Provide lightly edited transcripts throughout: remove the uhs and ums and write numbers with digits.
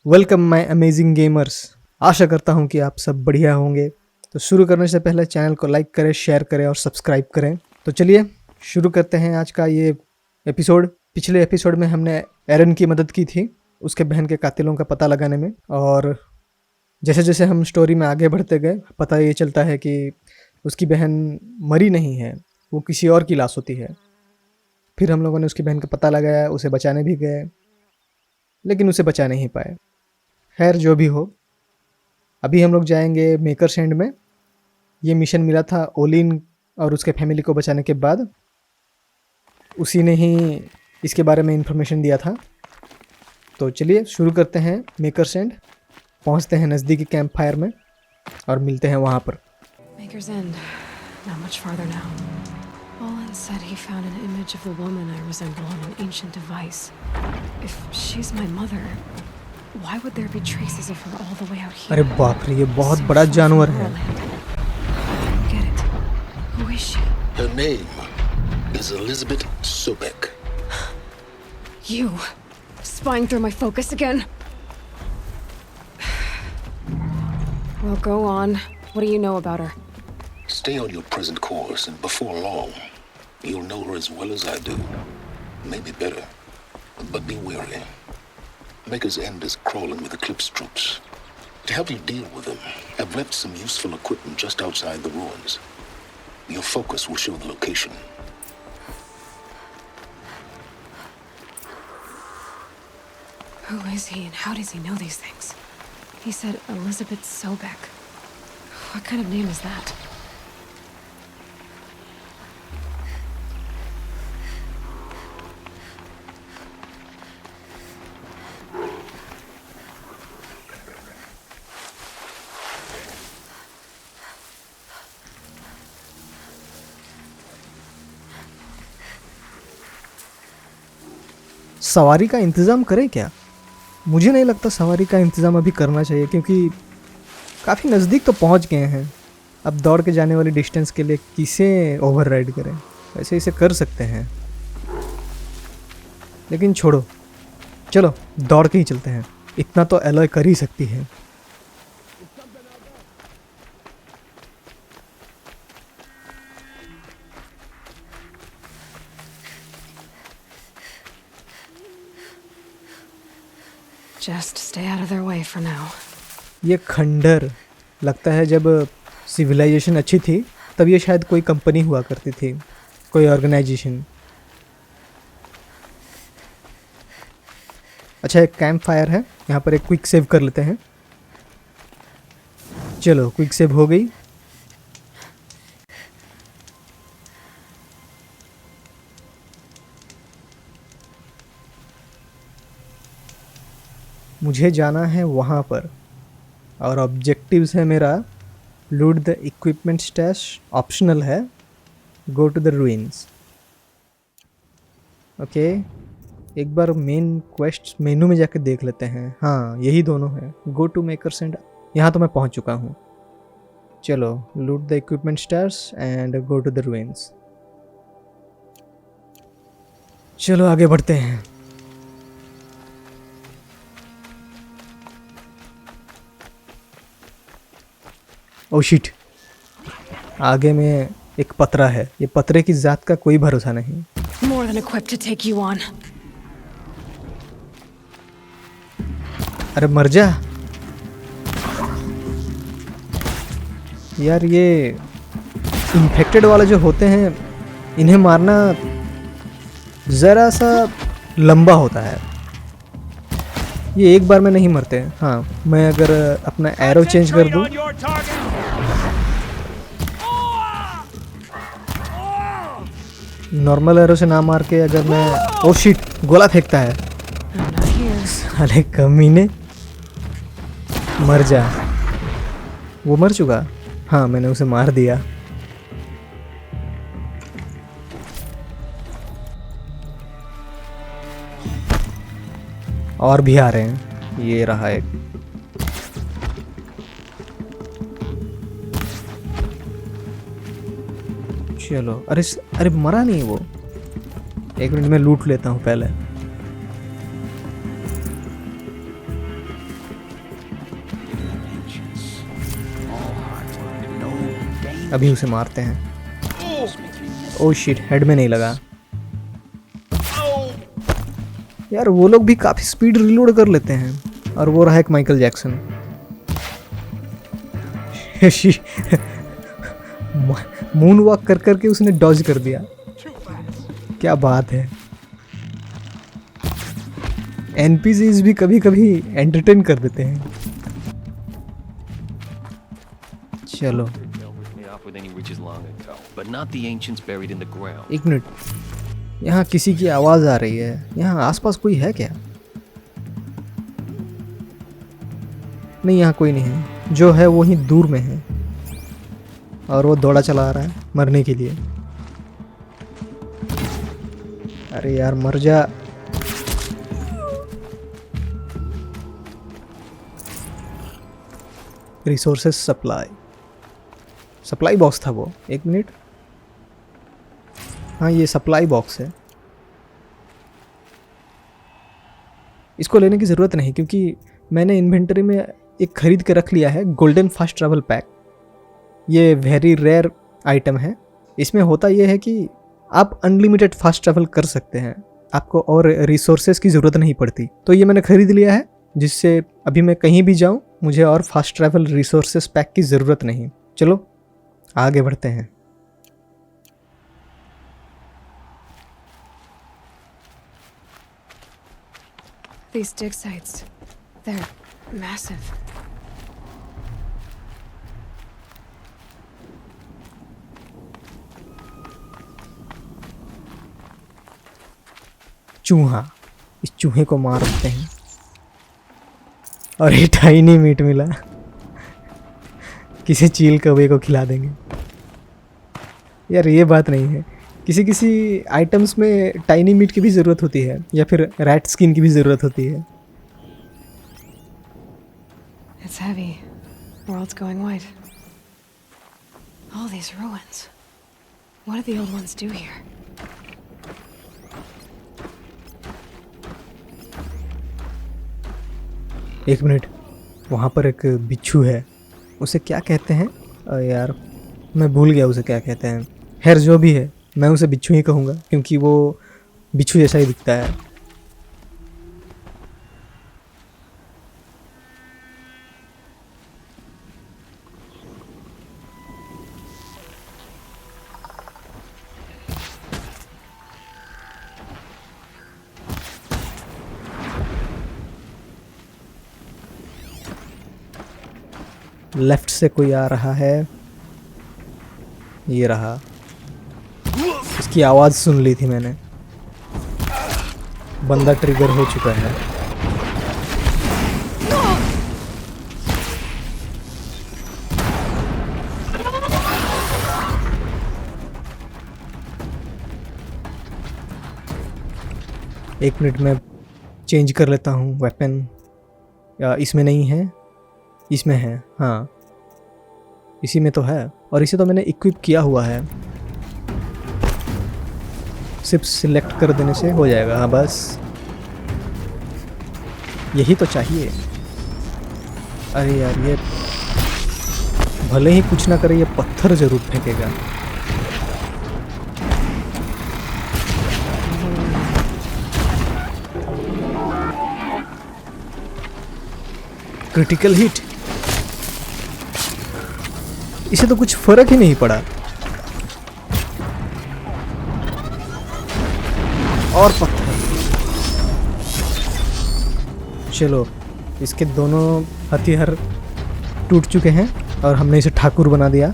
Welcome my amazing gamers. आशा करता हूं कि आप सब बढ़िया होंगे। तो शुरू करने से पहले चैनल को लाइक करें, शेयर करें और सब्सक्राइब करें। तो चलिए शुरू करते हैं आज का ये एपिसोड। पिछले एपिसोड में हमने एरन की मदद की थी उसके बहन के कातिलों का पता लगाने में, और जैसे जैसे हम स्टोरी में आगे बढ़ते गए पता ये चलता है कि उसकी बहन मरी नहीं है, वो किसी और की लाश होती है। फिर हम लोगों ने उसकी बहन का पता लगाया, उसे बचाने भी गए लेकिन उसे बचा नहीं पाए। खैर जो भी हो, अभी हम लोग जाएंगे मेकर्स एंड में। ये मिशन मिला था ओलिन और उसके फैमिली को बचाने के बाद, उसी ने ही इसके बारे में इंफॉर्मेशन दिया था। तो चलिए शुरू करते हैं मेकर्स एंड। पहुंचते हैं नज़दीकी कैंप फायर में और मिलते हैं वहाँ पर। Maker's End, not much farther now. Olin said he found an image of the woman I resemble on an ancient device. If she's my mother, why would there be traces of her all the way out here? अरे बाप रे, ये बहुत बड़ा जानवर है। Get it? Who is she? Her name is Elizabeth Sobek. You, spying through my focus again? Well, go on. What do you know about her? Stay on your present course, and before long, you'll know her as well as I do. Maybe better, but be wary. Maker's End is crawling with Eclipse troops. To help you deal with them, I've left some useful equipment just outside the ruins. Your focus will show the location. Who is he and how does he know these things? He said Elizabeth Sobek. What kind of name is that? सवारी का इंतज़ाम करें क्या? मुझे नहीं लगता सवारी का इंतज़ाम अभी करना चाहिए, क्योंकि काफ़ी नज़दीक तो पहुंच गए हैं। अब दौड़ के जाने वाली डिस्टेंस के लिए किसे ओवरराइड करें? वैसे इसे कर सकते हैं, लेकिन छोड़ो, चलो दौड़ के ही चलते हैं। इतना तो एलॉय कर ही सकती है। Just stay out of their way for now. ये खंडर लगता है जब सिविलाइजेशन अच्छी थी तब ये शायद कोई कंपनी हुआ करती थी, कोई ऑर्गेनाइजेशन। अच्छा, एक कैंप फायर है यहाँ पर, एक क्विक सेव कर लेते हैं। चलो क्विक सेव हो गई। मुझे जाना है वहाँ पर, और ऑब्जेक्टिव्स है मेरा लूट द इक्विपमेंट स्टैश, ऑप्शनल है, go to the ruins. Okay, एक बार मेन क्वेस्ट मेनू में जाके देख लेते हैं। हाँ, यही दोनों हैं, गो टू मेकर्स एंड। यहाँ तो मैं पहुँच चुका हूँ। चलो loot the equipment stash and go to the ruins. चलो आगे बढ़ते हैं। ओ शिट, आगे में एक पतरा है। ये पतरे की जात का कोई भरोसा नहीं। More than equipped to take you on. अरे मर जा यार। ये इन्फेक्टेड वाले जो होते हैं इन्हें मारना ज़रा सा लंबा होता है। ये एक बार में नहीं मरते। हाँ, मैं अगर अपना एरो चेंज कर दूँ, नॉर्मल एरो से ना मार के अगर मैं, ओ शिट, गोला फेंकता है। साले कमीने, मर जा। वो मर चुका। हाँ, मैंने उसे मार दिया। और भी आ रहे हैं। ये रहा एक। चलो, अरे मरा नहीं वो। एक मिनट में लूट लेता हूँ पहले। अभी उसे मारते हैं। ओह शिट, हेड में नहीं लगा। यार वो लोग भी काफी स्पीड रिलोड कर लेते हैं। और वो रहा एक माइकल जैक्सन। मून वॉक कर करके उसने डॉज कर दिया। क्या बात है। एनपीसीज भी कभी कभी एंटरटेन कर देते हैं। चलो एक मिनट, यहाँ किसी की आवाज आ रही है। यहाँ आसपास कोई है क्या? नहीं, यहाँ कोई नहीं है। जो है वो ही दूर में है और वो दौड़ा चला आ रहा है मरने के लिए। अरे यार मर जा। रिसोर्सेस सप्लाई बॉक्स था वो। एक मिनट, हाँ ये सप्लाई बॉक्स है। इसको लेने की ज़रूरत नहीं क्योंकि मैंने इन्वेंटरी में एक खरीद के रख लिया है, गोल्डन फास्ट ट्रैवल पैक। ये वेरी रेयर आइटम है। इसमें होता यह है कि आप अनलिमिटेड फास्ट ट्रैवल कर सकते हैं, आपको और रिसोर्सेज की ज़रूरत नहीं पड़ती। तो ये मैंने खरीद लिया है जिससे अभी मैं कहीं भी जाऊं मुझे और फास्ट ट्रैवल रिसोर्सेज पैक की ज़रूरत नहीं। चलो आगे बढ़ते हैं। These dig sites, they're massive. चूहा, इस चूहे को मार देते हैं। और ये टाइनी मीट मिला। किसी चील कौवे को खिला देंगे। यार ये बात नहीं है, किसी किसी आइटम्स में टाइनी मीट की भी ज़रूरत होती है या फिर रैट स्किन की भी ज़रूरत होती है। It's heavy. World's going white. All these ruins. What did the old ones do here? एक मिनट, वहाँ पर एक बिच्छू है। उसे क्या कहते हैं यार, मैं भूल गया उसे क्या कहते हैं। खैर जो भी है, मैं उसे बिच्छू ही कहूँगा क्योंकि वो बिच्छू जैसा ही दिखता है। लेफ्ट से कोई आ रहा है। ये रहा, इसकी आवाज़ सुन ली थी मैंने। बंदा ट्रिगर हो चुका है। एक मिनट में चेंज कर लेता हूँ वेपन। या इसमें नहीं है, इसमें है। हाँ इसी में तो है और इसे तो मैंने इक्विप किया हुआ है। सिर्फ सिलेक्ट कर देने से हो जाएगा। हाँ बस यही तो चाहिए। अरे यार ये भले ही कुछ ना करे, ये पत्थर जरूर फेंकेगा। Critical hit. इसे तो कुछ फर्क ही नहीं पड़ा। और पत्थर। चलो इसके दोनों हथियार टूट चुके हैं और हमने इसे ठाकुर बना दिया।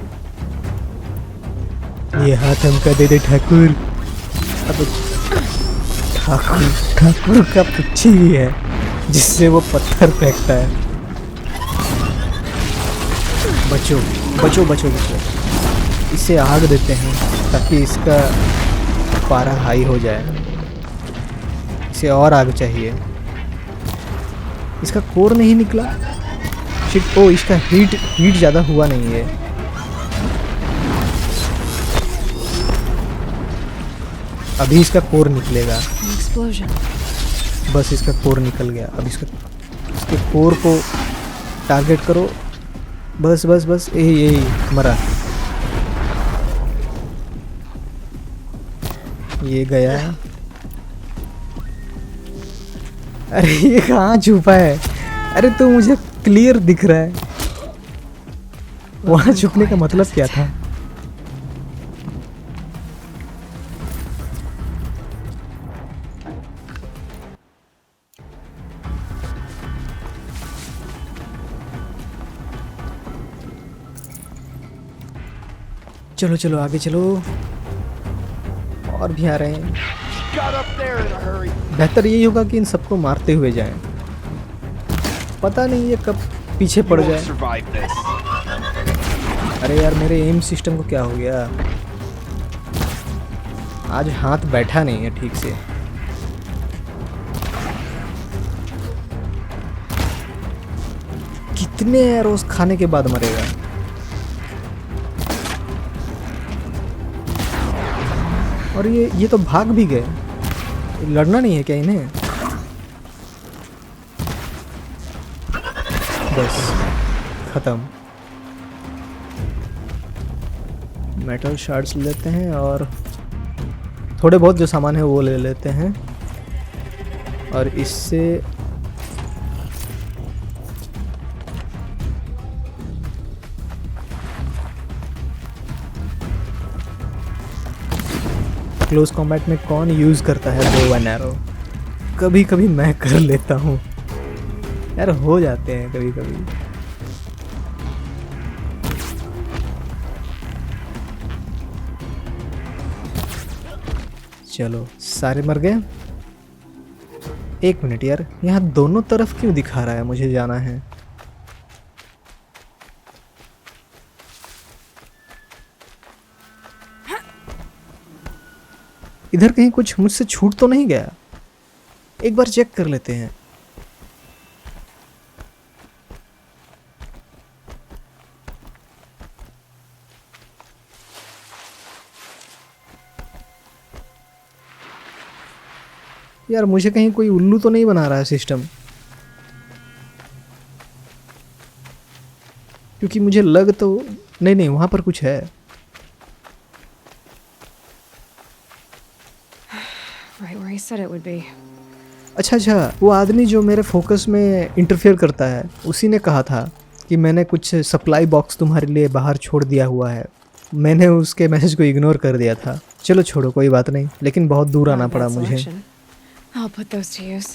ये हाथ हमका दे दे ठाकुर। अब ठाकुर का पुच्छी भी है जिससे वो पत्थर फेंकता है। बचो बचो बचो बचो। इसे आग देते हैं ताकि इसका पारा हाई हो जाए। इसे और आग चाहिए। इसका कोर नहीं निकला। शिट, ओ इसका हीट ज़्यादा हुआ नहीं है। अभी इसका कोर निकलेगा। बस इसका कोर निकल गया। अब इसके कोर को टारगेट करो। बस बस बस, यही मरा। ये गया। अरे ये कहाँ छुपा है? अरे तो मुझे क्लियर दिख रहा है। वहाँ छुपने का मतलब क्या था? चलो चलो आगे चलो। और भी आ रहे हैं। बेहतर यही होगा कि इन सबको मारते हुए जाएं। पता नहीं ये कब पीछे पड़ जाए। अरे यार मेरे एम सिस्टम को क्या हो गया? आज हाथ बैठा नहीं है ठीक से। कितने एरोस खाने के बाद मरेगा? और ये तो भाग भी गए। लड़ना नहीं है क्या इन्हें? बस खत्म। मेटल शार्ड्स लेते हैं और थोड़े बहुत जो सामान है वो ले लेते हैं। और इससे क्लोज कॉम्बैट में कौन यूज़ करता है बो वन एरो? कभी कभी मैं कर लेता हूँ यार, हो जाते हैं कभी कभी। चलो सारे मर गए। एक मिनट यार, यहाँ दोनों तरफ क्यों दिखा रहा है? मुझे जाना है। इधर कहीं कुछ मुझसे छूट तो नहीं गया? एक बार चेक कर लेते हैं। यार मुझे कहीं कोई उल्लू तो नहीं बना रहा है सिस्टम? क्योंकि मुझे लग तो नहीं वहां पर कुछ है। Right where he said it would be. अच्छा, वो आदमी जो मेरे फोकस में इंटरफेयर करता है, उसी ने कहा था कि मैंने कुछ सप्लाई बॉक्स तुम्हारे लिए बाहर छोड़ दिया हुआ है। मैंने उसके मैसेज को इग्नोर कर दिया था। चलो छोड़ो, कोई बात नहीं, लेकिन बहुत दूर आना पड़ा मुझे। I'll put those to use.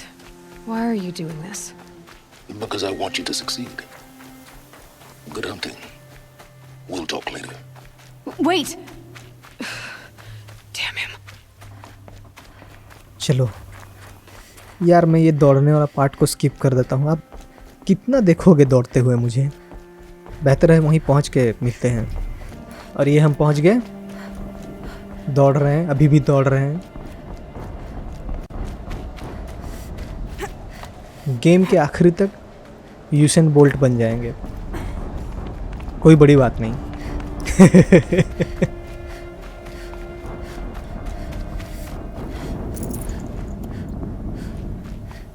Why are you doing this? Because I want you to succeed. Good hunting. We'll talk later. Wait! Damn him. चलो यार, मैं ये दौड़ने वाला पार्ट को स्किप कर देता हूँ। आप कितना देखोगे दौड़ते हुए मुझे? बेहतर है वहीं पहुँच के मिलते हैं। और ये हम पहुँच गए। दौड़ रहे हैं, अभी भी दौड़ रहे हैं। गेम के आखिरी तक यूसेन बोल्ट बन जाएंगे, कोई बड़ी बात नहीं।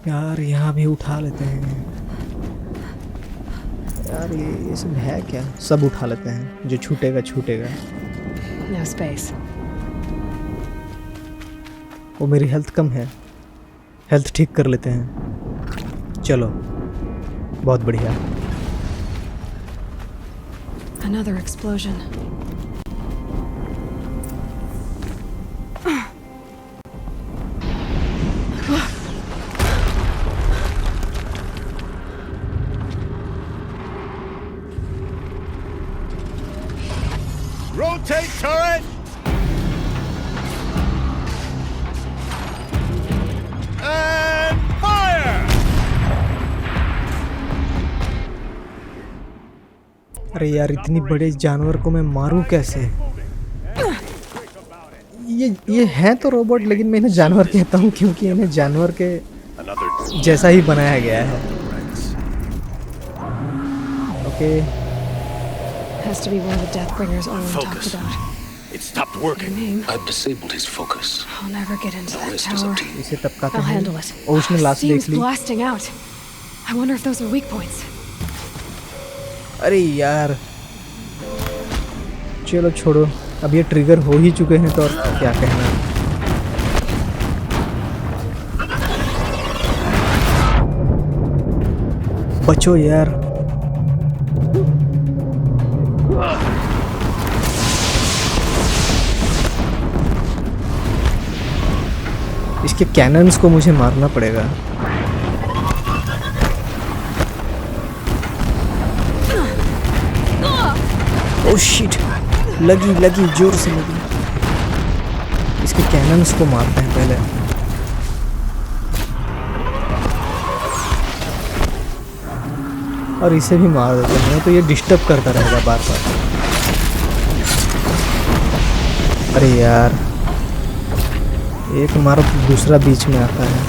यार यहाँ भी उठा लेते हैं। यार ये सब है क्या? सब उठा लेते हैं, जो छूटेगा छूटेगा। No space. वो मेरी हेल्थ कम है, हेल्थ ठीक कर लेते हैं। चलो बहुत बढ़िया। Another explosion. Rotate turret! And fire! अरे यार, इतनी बड़े जानवर को मैं मारूं कैसे? ये है तो रोबोट, लेकिन मैं इन्हें जानवर कहता हूँ क्योंकि इन्हें जानवर के जैसा ही बनाया गया है। Okay. Has to be one of the Deathbringers Owen talked Focus. about. It stopped Your working. name? I've disabled his focus. I'll never get into The that rest is tower. up to you. इसे टपकाते I'll हैं। handle it. और उसने last Seems देख ली। blasting out. I wonder if those are weak points. अरे यार चलो छोड़ो, अब ये ट्रिगर हो ही चुके हैं तो और क्या कहना। बचो यार। इसके कैनन्स को मुझे मारना पड़ेगा। ओह शिट, लगी जोर से लगी। इसके कैनन्स को मारते हैं पहले। और इसे भी मार देते हैं, तो ये डिस्टर्ब करता रहेगा बार बार। अरे यार, एक मारो तो दूसरा बीच में आता है।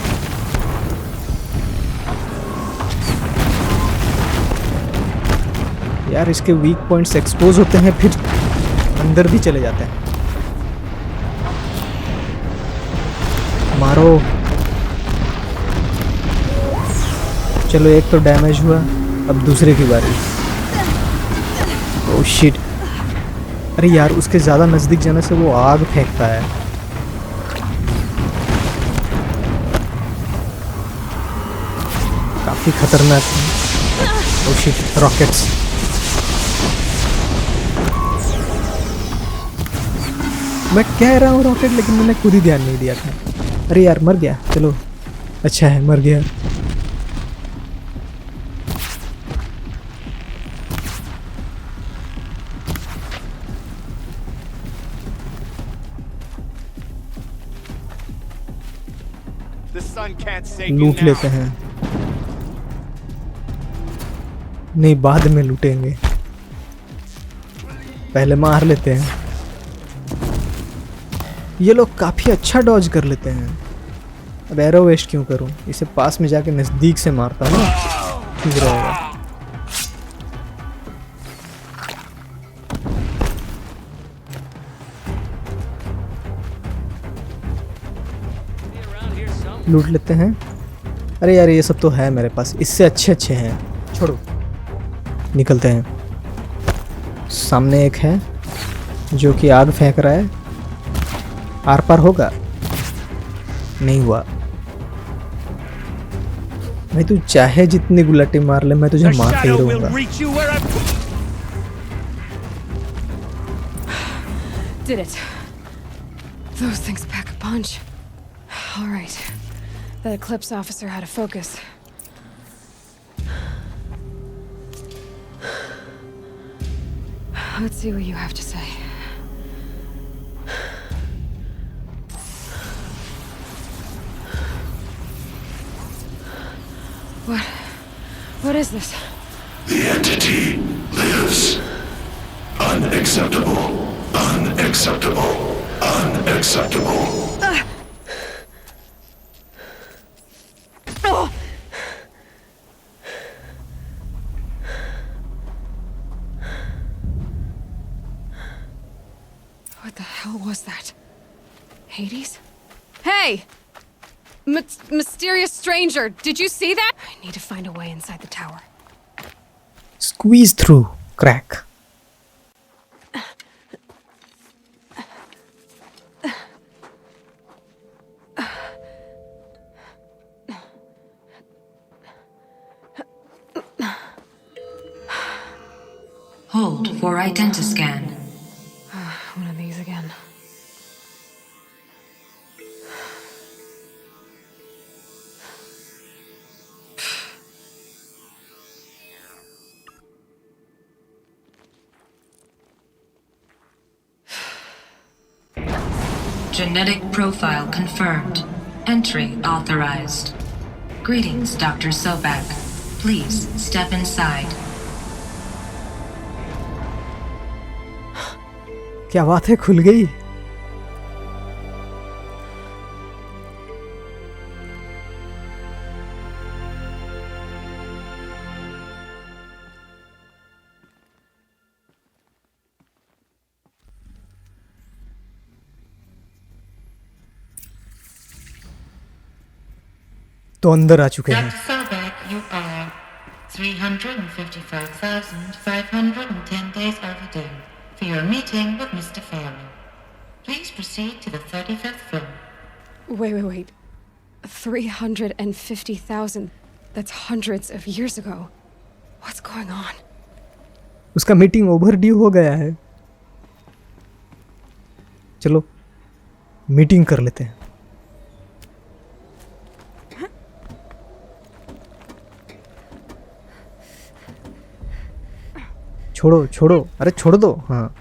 यार इसके वीक पॉइंट्स एक्सपोज होते हैं, फिर अंदर भी चले जाते हैं। मारो। चलो एक तो डैमेज हुआ, अब दूसरे की बारी। Oh shit. अरे यार, उसके ज़्यादा नज़दीक जाने से वो आग फेंकता है। काफ़ी खतरनाक है। Oh shit, rockets. मैं कह रहा हूँ रॉकेट, लेकिन मैंने खुद ही ध्यान नहीं दिया था। अरे यार, मर गया। चलो अच्छा है, मर गया। The sun can't save you लूट now. लेते हैं। नहीं, बाद में लूटेंगे, पहले मार लेते हैं। ये लोग काफ़ी अच्छा डॉज कर लेते हैं। अब एरो वेस्ट क्यों करूं, इसे पास में जाके नज़दीक से मारता हूँ, ठीक रहेगा। लूट लेते हैं। अरे यार, ये सब तो है मेरे पास, इससे अच्छे हैं। छोड़ो, निकलते हैं। सामने एक है जो कि आग फेंक रहा है। आर पार होगा? नहीं हुआ। भाई तू चाहे जितनी गुलाटी मार ले, मैं तुझे The मारते ही shadow will रहूंगा। reach you wherever. Did it. Those things pack a punch. All right. That Eclipse officer had a focus. Let's see what you have to say. What is this? The entity lives. Unacceptable. Unacceptable. Unacceptable. What the hell was that? Hades? Hey! Mysterious stranger, did you see that? I need to find a way inside the tower. Squeeze through, crack. Hold for identiscan. One of these again. Genetic profile confirmed. Entry authorized. Greetings, Dr. Sobak. Please step inside. क्या बात है, खुल गई। तो अंदर आ चुके हैं। Dr. Sobek, you are 355,510 days overdue for your meeting with Mr. Farrell. Please proceed to the 35th floor. Wait. 350,000. That's hundreds of years ago. What's going on? उसका मीटिंग ओवर ड्यू हो गया है। चलो मीटिंग कर लेते हैं। छोड़ो छोड़ो, अरे छोड़ दो। हाँ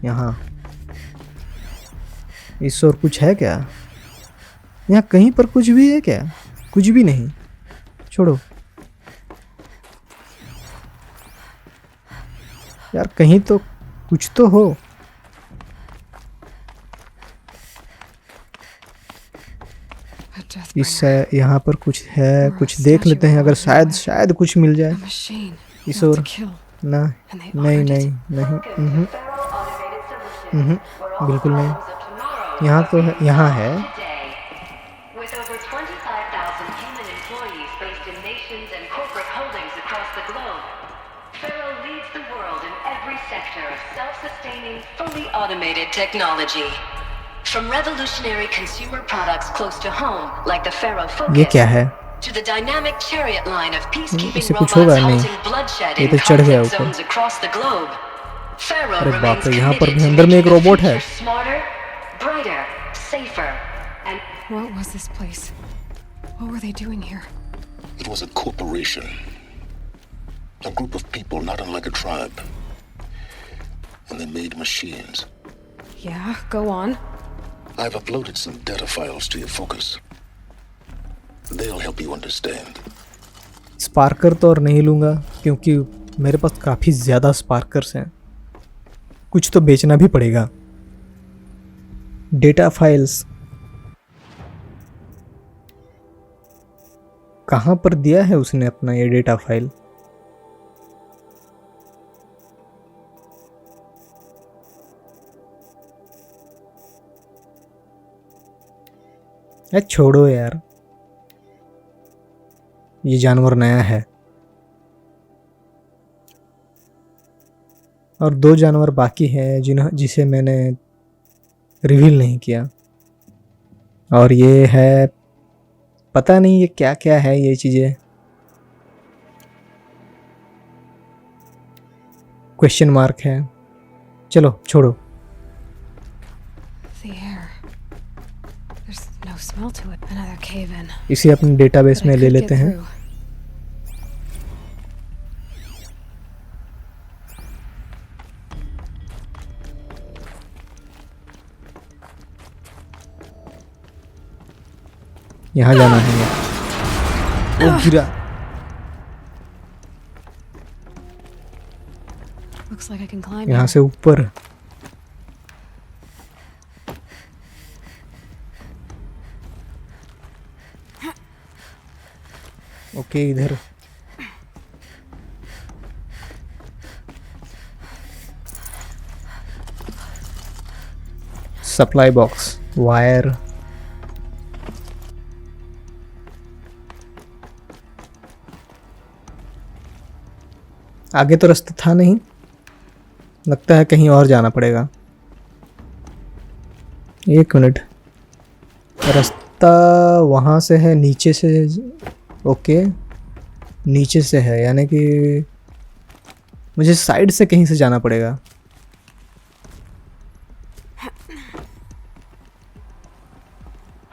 यहाँ इस और कुछ है क्या? यहाँ कहीं पर कुछ भी है क्या? कुछ भी नहीं, छोड़ो यार, कहीं तो कुछ तो हो। A death इस bringer. यहाँ पर कुछ है, कुछ देख लेते हैं, अगर शायद कुछ मिल जाए। A machine. इस Built और to kill. ना, And they नहीं honored नहीं it. नहीं, बिल्कुल नहीं। यहाँ तो है, यहाँ है। With over 25,000 human employees based in nations and corporate holdings across the globe, Faro leads the world in every sector of self-sustaining, fully automated technology. From revolutionary consumer products close to home, like the Faro ये Focus, क्या है? to the dynamic chariot line of peacekeeping इससे कुछ robots होगा नहीं। halting bloodshed ये in तो चढ़ गया conflict ऊपर। zones across the globe. Faro अरे remains बाप रे, यहाँ पर committed भी to अंदर में एक making the रोबोट है। future smarter, brighter, safer, and What was this place? What were they doing here? It was a corporation. A group of people not unlike a tribe. And they made machines. Yeah, go on. I've uploaded some data files to your Focus. They'll help you understand. स्पार्कर तो और नहीं लूँगा, क्योंकि मेरे पास काफ़ी ज़्यादा स्पार्कर्स हैं। कुछ तो बेचना भी पड़ेगा। डेटा फाइल्स कहाँ पर दिया है उसने अपना ये डेटा फाइल? छोड़ो यार, ये जानवर नया है और 2 जानवर बाकी हैं जिसे मैंने रिवील नहीं किया। और ये है, पता नहीं ये क्या क्या है ये चीज़ें। क्वेश्चन मार्क है। चलो छोड़ो। The air. There's no smell to it. Another cave in. इसे अपने डेटाबेस But I में ले could लेते get हैं। through. यहाँ जाना है। वो गिरा। Looks like I can climb यहाँ here. से ऊपर। ओके, इधर सप्लाई बॉक्स, वायर। आगे तो रास्ता था नहीं, लगता है कहीं और जाना पड़ेगा। 1 मिनट, रास्ता वहाँ से है, नीचे से। ओके, नीचे से है, यानी कि मुझे साइड से कहीं से जाना पड़ेगा।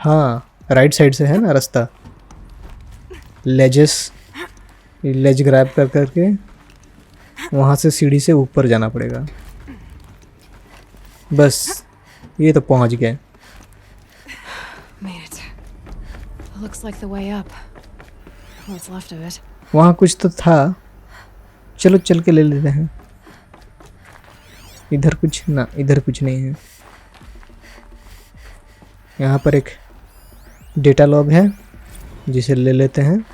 हाँ, राइट साइड से है ना रास्ता। लेज ग्रैब कर करके वहाँ से सीढ़ी से ऊपर जाना पड़ेगा। बस ये तो पहुँच गए। Made it. Looks like the way up. What's left of it? वहाँ कुछ तो था, चलो चल के ले लेते हैं। इधर कुछ ना, इधर कुछ नहीं है। यहाँ पर एक डेटा लॉग है जिसे ले लेते हैं।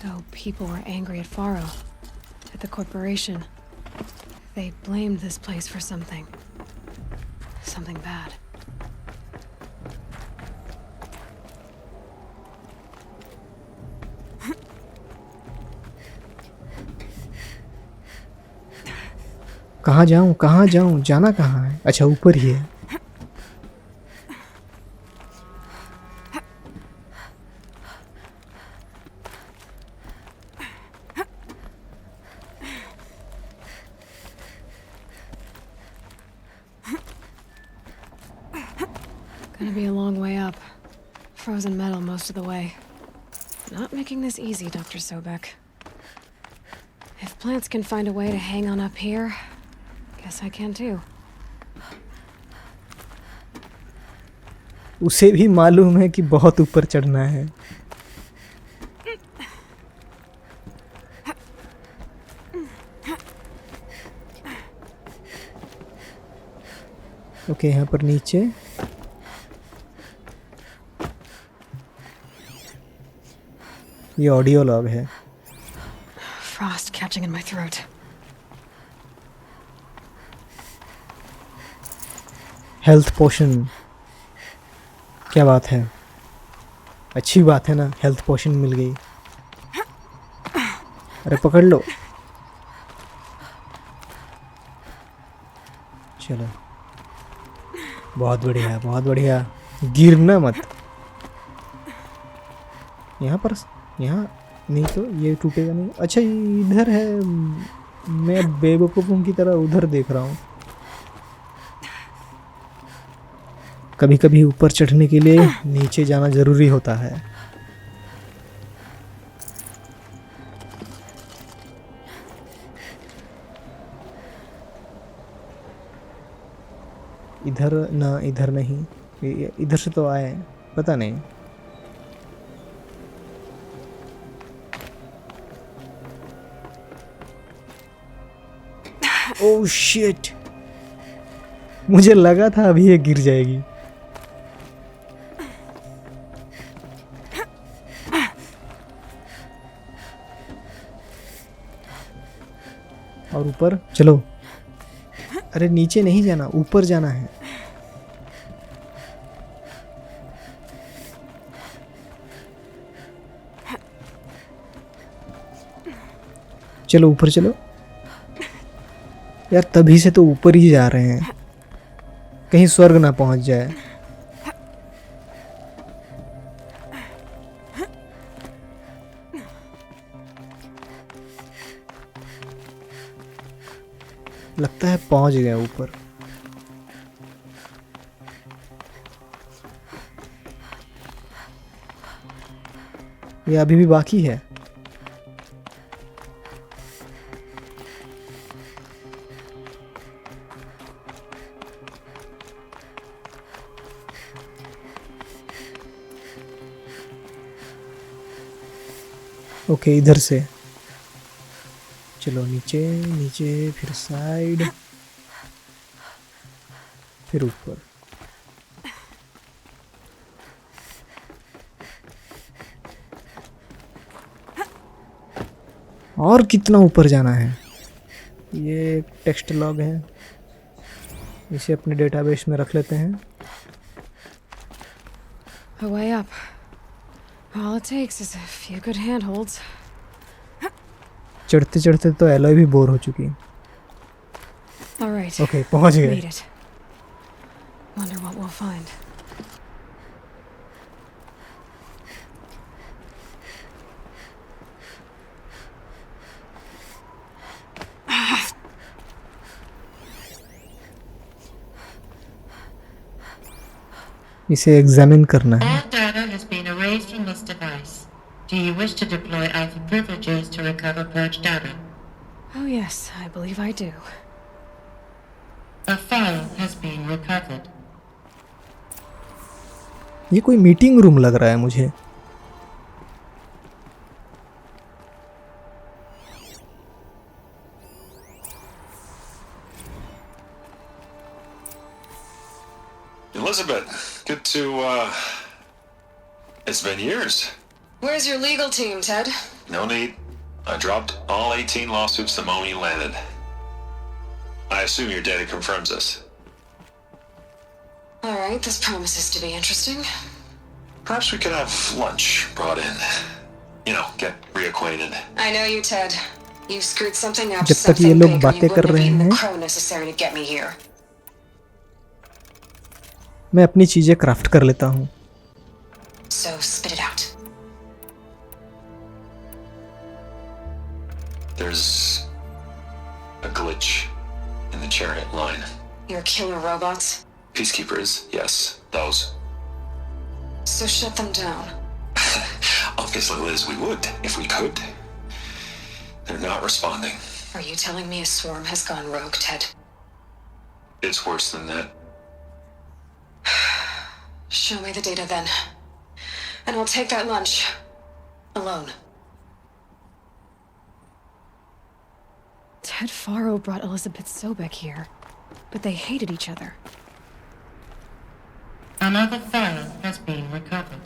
So people were angry at Faro, at the corporation. They blamed this place for something. Something bad. कहाँ जाऊँ, कहाँ जाऊँ, जाना कहाँ है? अच्छा, ऊपर ही है। Gonna be a long way up. Frozen metal most of the way. Not making this easy, Dr. Sobek. If plants can find a way to hang on up here, guess I can too. उसे भी मालूम है कि बहुत ऊपर चढ़ना है। Okay, यहाँ पर नीचे ये ऑडियो लॉग है। Frost catching in my throat. Health potion, क्या बात है, अच्छी बात है ना, हेल्थ पोशन मिल गई। अरे पकड़ लो, चलो, बहुत बढ़िया बहुत बढ़िया। गिरना मत। यहाँ पर, यहाँ नहीं तो ये टूटेगा नहीं। अच्छा इधर है, मैं बेवकूफ़ों की तरह उधर देख रहा हूँ। कभी कभी ऊपर चढ़ने के लिए नीचे जाना ज़रूरी होता है। इधर ना, इधर नहीं, इधर से तो आए, पता नहीं। ओह शिट, मुझे लगा था अभी ये गिर जाएगी। और ऊपर चलो। अरे नीचे नहीं जाना, ऊपर जाना है। चलो ऊपर चलो यार, तभी से तो ऊपर ही जा रहे हैं, कहीं स्वर्ग ना पहुंच जाए। लगता है पहुंच गया ऊपर। ये अभी भी बाकी है। ओके, इधर से चलो, नीचे नीचे, फिर साइड, फिर ऊपर। और कितना ऊपर जाना है? ये टेक्स्ट लॉग है, इसे अपने डेटाबेस में रख लेते हैं। A way up. All it takes is a few good handholds. चढ़ते चढ़ते तो एलॉय भी बोर हो चुकी। All right. ओके, पहुंच गए। Made it. Wonder what we'll find. इसे एग्जामिन करना है। All data has been erased from this device. Do you wish to deploy Alpha privileges to recover purged data? Oh yes, I believe I do. A file has been recovered. ये कोई meeting room लग रहा है मुझे। Elizabeth, good to, it's been years. Where's your legal team, Ted? No need. I dropped all 18 lawsuits the moment you landed. I assume your data confirms this. All right, this promises to be interesting. Perhaps we could have lunch brought in. You know, get reacquainted. I know you, Ted. You screwed something up. जब तक ये लोग बातें कर रहे हैं, crow necessary to get me here. मैं अपनी चीजें क्राफ्ट कर लेता हूँ। So spit it out. There's a glitch in the chariot line. Your killer robots? Peacekeepers, yes, those. So shut them down. Obviously, Liz, we would, if we could. They're not responding. Are you telling me a swarm has gone rogue, Ted? It's worse than that. Show me the data then. And I'll take that lunch. Alone. Ted Faro brought Elizabeth Sobek here, but they hated each other. Another file has been recovered.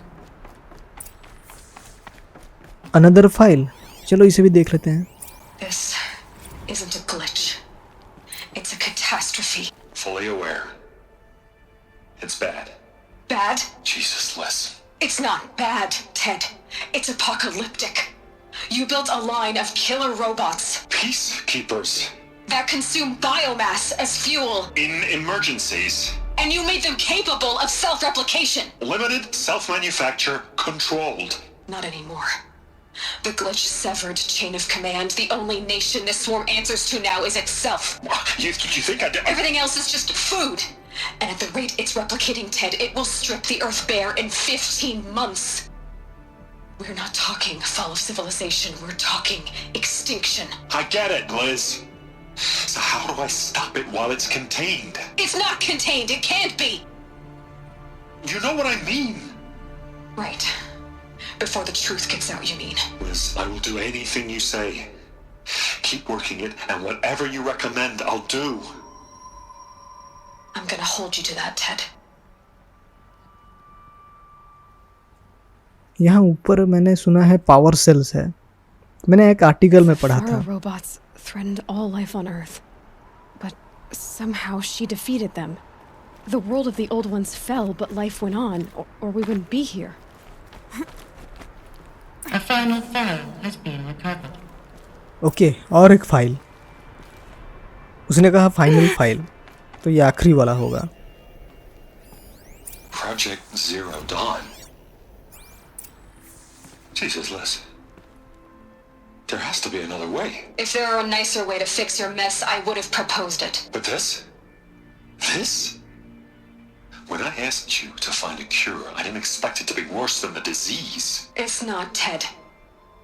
Another file, चलो इसे भी देख लेते हैं. This isn't a glitch. It's a catastrophe. Fully aware. It's bad. Bad? Jesus, Liz. It's not bad, Ted. It's apocalyptic. You built a line of killer robots Peacekeepers. that consume biomass as fuel, In emergencies. and you made them capable of self-replication. Limited, self-manufacture, controlled. Not anymore. The glitch severed chain of command. The only nation this swarm answers to now is itself. You think I did? Everything else is just food. And at the rate it's replicating, Ted, it will strip the Earth bare in 15 months. We're not talking fall of civilization. We're talking extinction. I get it, Liz. So how do I stop it while it's contained? It's not contained. It can't be. You know what I mean. Right. Before the truth gets out, you mean? Liz, I will do anything you say. Keep working it, and whatever you recommend, I'll do. I'm gonna hold you to that, Ted. यहाँ ऊपर मैंने सुना है power sales है. मैंने एक article में पढ़ा था. Faro robots threatened all life on Earth. But somehow she defeated them. The world of the old ones fell, but life went on, or we wouldn't be here. A final file has been recovered. Okay, और एक file. उसने कहा final file, तो ये आखिरी वाला होगा. Project Zero Dawn. Jesus, Liz. There has to be another way. If there were a nicer way to fix your mess, I would have proposed it. But this? This? When I asked you to find a cure, I didn't expect it to be worse than the disease. It's not, Ted.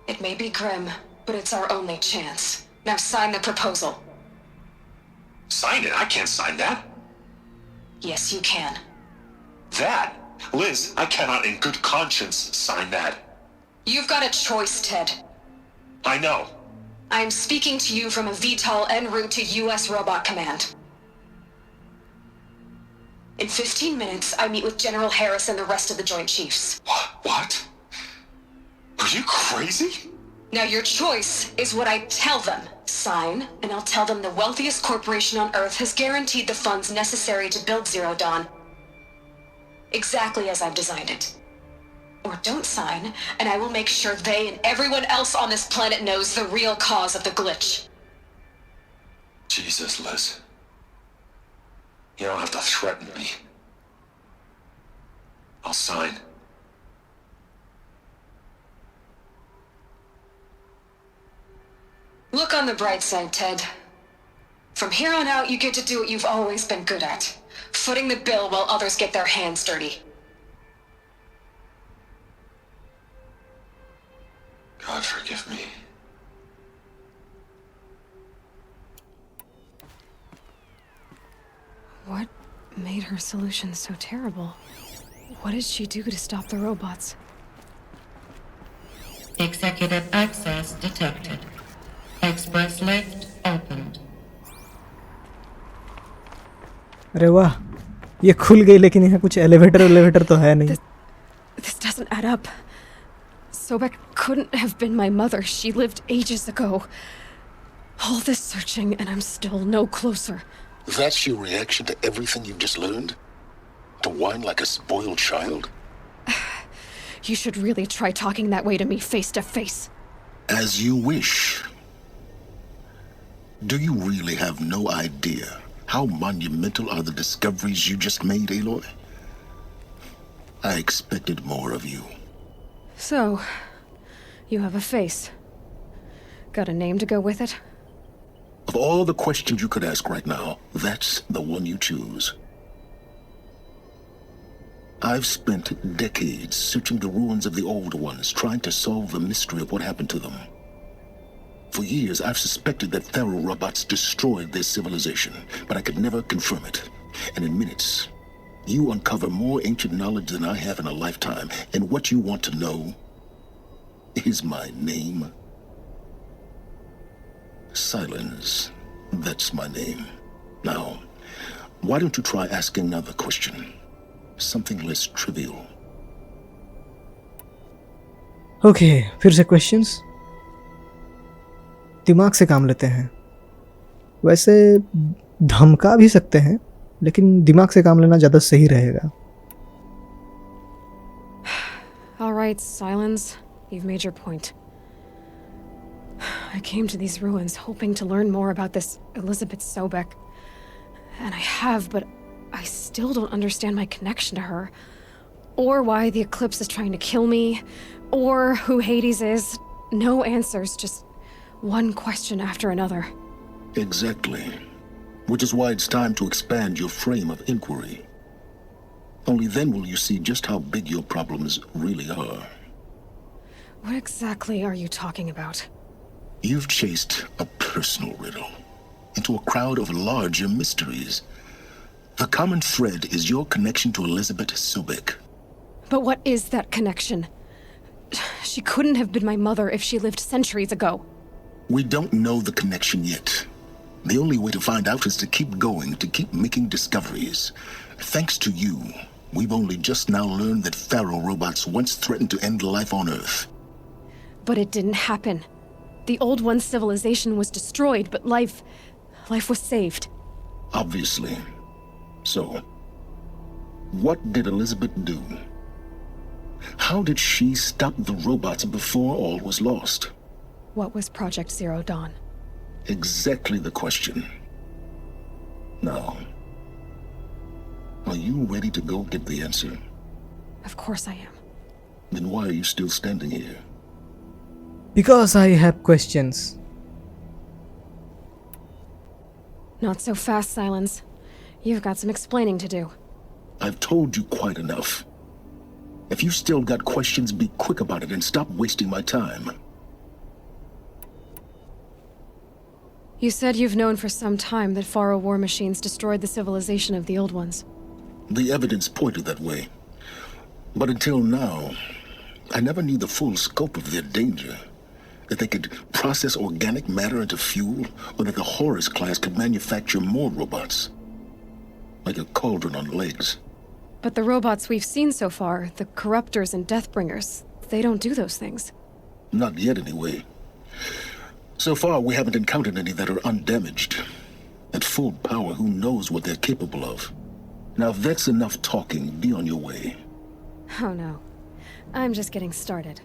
It may be grim, but it's our only chance. Now sign the proposal. Sign it? I can't sign that. Yes, you can. That? Liz, I cannot in good conscience sign that. You've got a choice, Ted. I know. I am speaking to you from a VTOL en route to U.S. Robot Command. In 15 minutes, I meet with General Harris and the rest of the Joint Chiefs. What? Are you crazy? Now your choice is what I tell them. Sign, and I'll tell them the wealthiest corporation on Earth has guaranteed the funds necessary to build Zero Dawn. Exactly as I've designed it. Or don't sign, and I will make sure they and everyone else on this planet knows the real cause of the glitch. Jesus, Liz. You don't have to threaten me. I'll sign. Look on the bright side, Ted. From here on out, you get to do what you've always been good at. Footing the bill while others get their hands dirty. God forgive me. What made her solution so terrible? What did she do to stop the robots? Executive access detected. Express lift opened. अरे वाह, ये खुल गई, लेकिन यहाँ कुछ elevator तो है नहीं. This doesn't add up. Sobek couldn't have been my mother. She lived ages ago. All this searching, and I'm still no closer. That's your reaction to everything you've just learned? To whine like a spoiled child? You should really try talking that way to me face to face. As you wish. Do you really have no idea how monumental are the discoveries you just made, Aloy? I expected more of you. So, you have a face. Got a name to go with it? Of all the questions you could ask right now, that's the one you choose. I've spent decades searching the ruins of the old ones, trying to solve the mystery of what happened to them. For years, I've suspected that Pharaoh robots destroyed their civilization, but I could never confirm it. And in minutes, you uncover more ancient knowledge than I have in a lifetime. And what you want to know is my name. Silence. That's my name. Now, why don't you try asking another question? Something less trivial. Okay, फिर से questions. दिमाग से काम लेते हैं। वैसे धमका भी सकते हैं, लेकिन दिमाग से काम लेना ज़्यादा सही रहेगा। All right, Silence. You've made your point. I came to these ruins hoping to learn more about this Elizabeth Sobek. And I have, but I still don't understand my connection to her. Or why the Eclipse is trying to kill me. Or who Hades is. No answers, just one question after another. Exactly. Which is why it's time to expand your frame of inquiry. Only then will you see just how big your problems really are. What exactly are you talking about? You've chased a personal riddle into a crowd of larger mysteries. The common thread is your connection to Elizabeth Sobek. But what is that connection? She couldn't have been my mother if she lived centuries ago. We don't know the connection yet. The only way to find out is to keep going, to keep making discoveries. Thanks to you, we've only just now learned that Pharaoh robots once threatened to end life on Earth. But it didn't happen. The Old One's civilization was destroyed, but life was saved. Obviously. So, what did Elizabeth do? How did she stop the robots before all was lost? What was Project Zero Dawn? Exactly the question. Now, are you ready to go get the answer? Of course I am. Then why are you still standing here? Because I have questions. Not so fast, Silence. You've got some explaining to do. I've told you quite enough. If you still got questions, be quick about it and stop wasting my time. You said you've known for some time that Pharaoh war machines destroyed the civilization of the Old Ones. The evidence pointed that way. But until now, I never knew the full scope of their danger. That they could process organic matter into fuel, or that the Horus class could manufacture more robots. Like a cauldron on legs. But the robots we've seen so far, the Corruptors and Deathbringers, they don't do those things. Not yet, anyway. So far, we haven't encountered any that are undamaged. At full power, who knows what they're capable of? Now, if that's enough talking, be on your way. Oh no. I'm just getting started.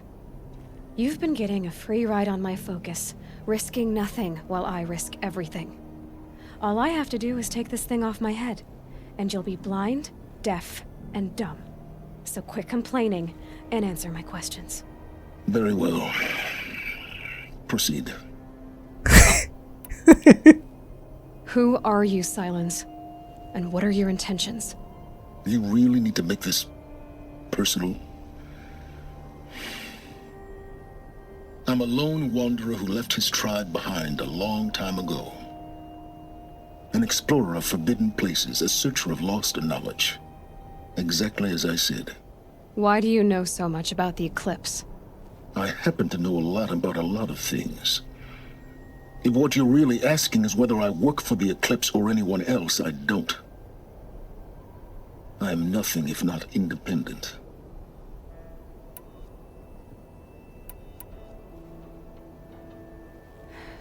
You've been getting a free ride on my focus, risking nothing while I risk everything. All I have to do is take this thing off my head, and you'll be blind, deaf, and dumb. So quit complaining and answer my questions. Very well. Proceed. Who are you, Silence? And what are your intentions? You really need to make this personal? I'm a lone wanderer who left his tribe behind a long time ago. An explorer of forbidden places, a searcher of lost knowledge. Exactly as I said. Why do you know so much about the Eclipse? I happen to know a lot about a lot of things. If what you're really asking is whether I work for the Eclipse or anyone else, I don't. I am nothing if not independent.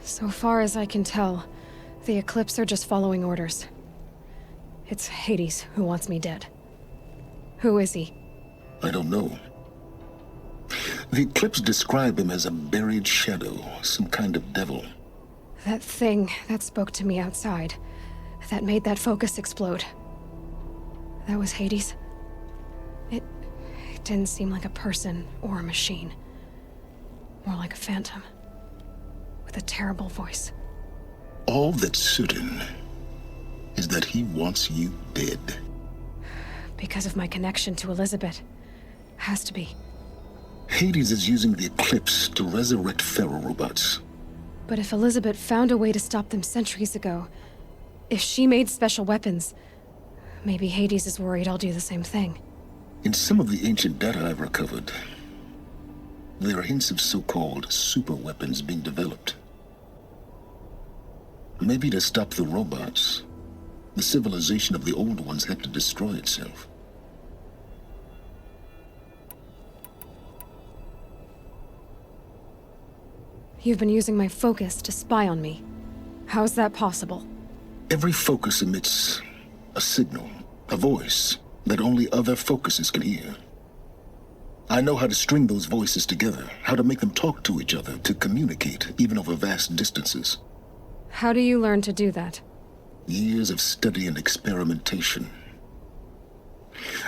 So far as I can tell, the Eclipse are just following orders. It's Hades who wants me dead. Who is he? I don't know. The Eclipse describe him as a buried shadow, some kind of devil. That thing that spoke to me outside, that made that focus explode. That was Hades? It didn't seem like a person or a machine. More like a phantom. With a terrible voice. All that's certain is that he wants you dead. Because of my connection to Elizabeth. Has to be. Hades is using the eclipse to resurrect feral robots. But if Elizabeth found a way to stop them centuries ago, if she made special weapons, maybe Hades is worried I'll do the same thing. In some of the ancient data I've recovered, there are hints of so-called super weapons being developed. Maybe to stop the robots, the civilization of the old ones had to destroy itself. You've been using my focus to spy on me. How's that possible? Every focus emits a signal, a voice that only other focuses can hear. I know how to string those voices together, how to make them talk to each other, to communicate, even over vast distances. How do you learn to do that? Years of study and experimentation.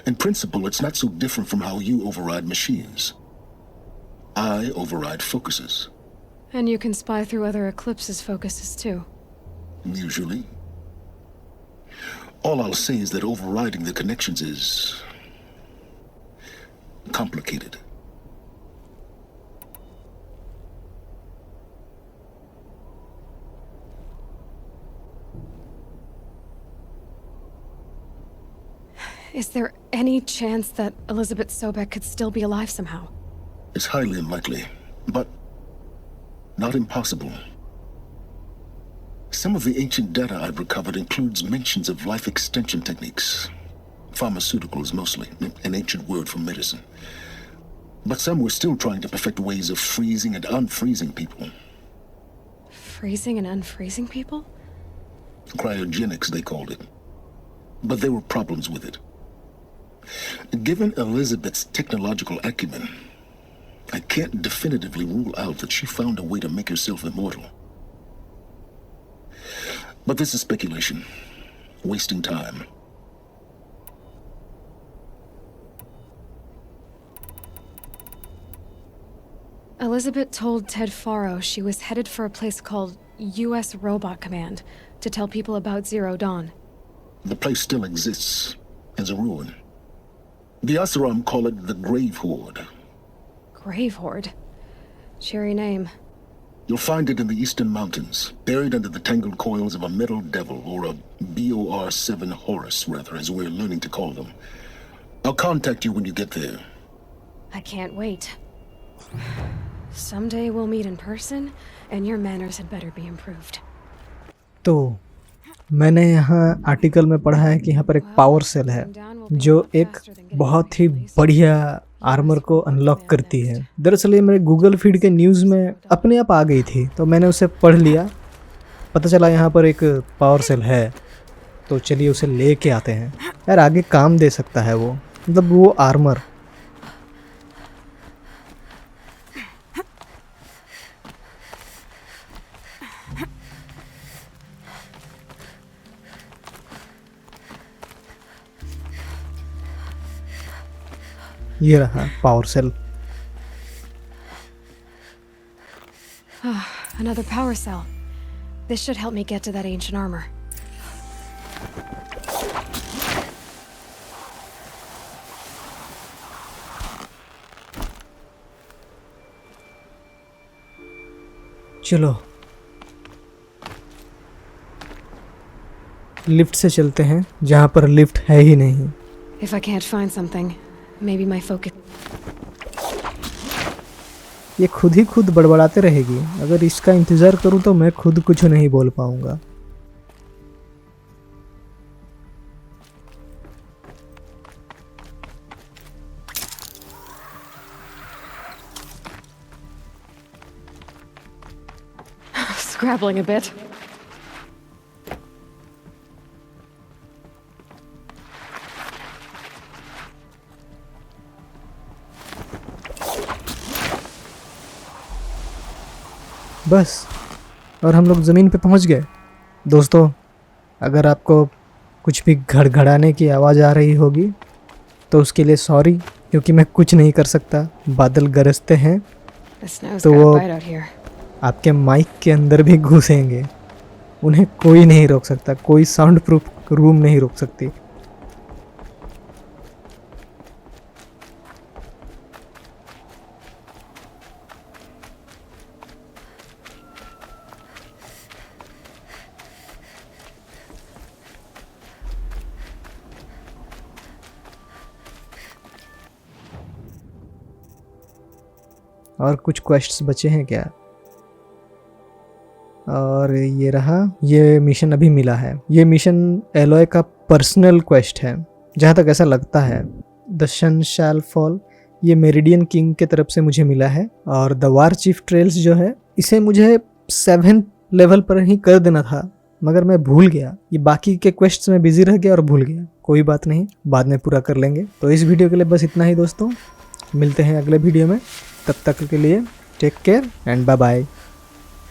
In principle, it's not so different from how you override machines. I override focuses. And you can spy through other Eclipse's focuses too. Usually. All I'll say is that overriding the connections is complicated. Is there any chance that Elizabeth Sobek could still be alive somehow? It's highly unlikely, but not impossible. Some of the ancient data I've recovered includes mentions of life extension techniques. Pharmaceuticals mostly, an ancient word for medicine. But some were still trying to perfect ways of freezing and unfreezing people. Freezing and unfreezing people? Cryogenics, they called it. But there were problems with it. Given Elizabeth's technological acumen, I can't definitively rule out that she found a way to make herself immortal. But this is speculation. Wasting time. Elizabeth told Ted Faro she was headed for a place called U.S. Robot Command to tell people about Zero Dawn. The place still exists as a ruin. The Asuram call it the Grave Horde. Grave Horde? Cheery name. You'll find it in the eastern mountains, buried under the tangled coils of a metal devil, or a BOR-7 Horus, rather, as we're learning to call them. I'll contact you when you get there. I can't wait. Someday we'll meet in person, and your manners had better be improved. तो मैंने यहाँ article में पढ़ा है कि यहाँ पर एक पावर सेल है जो एक बहुत ही बढ़िया आर्मर को अनलॉक करती है। दरअसल ये मेरे गूगल फीड के न्यूज़ में अपने आप आ गई थी, तो मैंने उसे पढ़ लिया। पता चला यहाँ पर एक पावर सेल है, तो चलिए उसे ले के आते हैं। यार आगे काम दे सकता है वो, मतलब वो आर्मर। ये रहा power cell. Another power cell. This should help me get to that ancient armor. चलो लिफ्ट से चलते हैं, जहाँ पर लिफ्ट है ही नहीं। If I can't find something, maybe my focus. ये खुद ही खुद बड़बड़ाते रहेगी। अगर इसका इंतज़ार करूं तो मैं खुद कुछ नहीं बोल पाऊंगा। Scrabbling a bit. बस, और हम लोग ज़मीन पे पहुंच गए। दोस्तों, अगर आपको कुछ भी घड़घड़ाने की आवाज़ आ रही होगी तो उसके लिए सॉरी, क्योंकि मैं कुछ नहीं कर सकता। बादल गरजते हैं तो वो आपके माइक के अंदर भी घुसेंगे। उन्हें कोई नहीं रोक सकता, कोई साउंड प्रूफ रूम नहीं रोक सकती। और कुछ क्वेश्चंस बचे हैं क्या? और ये रहा, ये मिशन अभी मिला है। ये मिशन एलोय का पर्सनल क्वेस्ट है जहाँ तक ऐसा लगता है। द सन शैल फॉल ये मेरिडियन किंग के तरफ से मुझे मिला है। और द वार चीफ ट्रेल्स जो है इसे मुझे 7th लेवल पर ही कर देना था, मगर मैं भूल गया। ये बाकी के क्वेश्चंस में बिजी रह गया और भूल गया। कोई बात नहीं, बाद में पूरा कर लेंगे। तो इस वीडियो के लिए बस इतना ही दोस्तों, मिलते हैं अगले वीडियो में। तब तक के लिए take care and bye bye.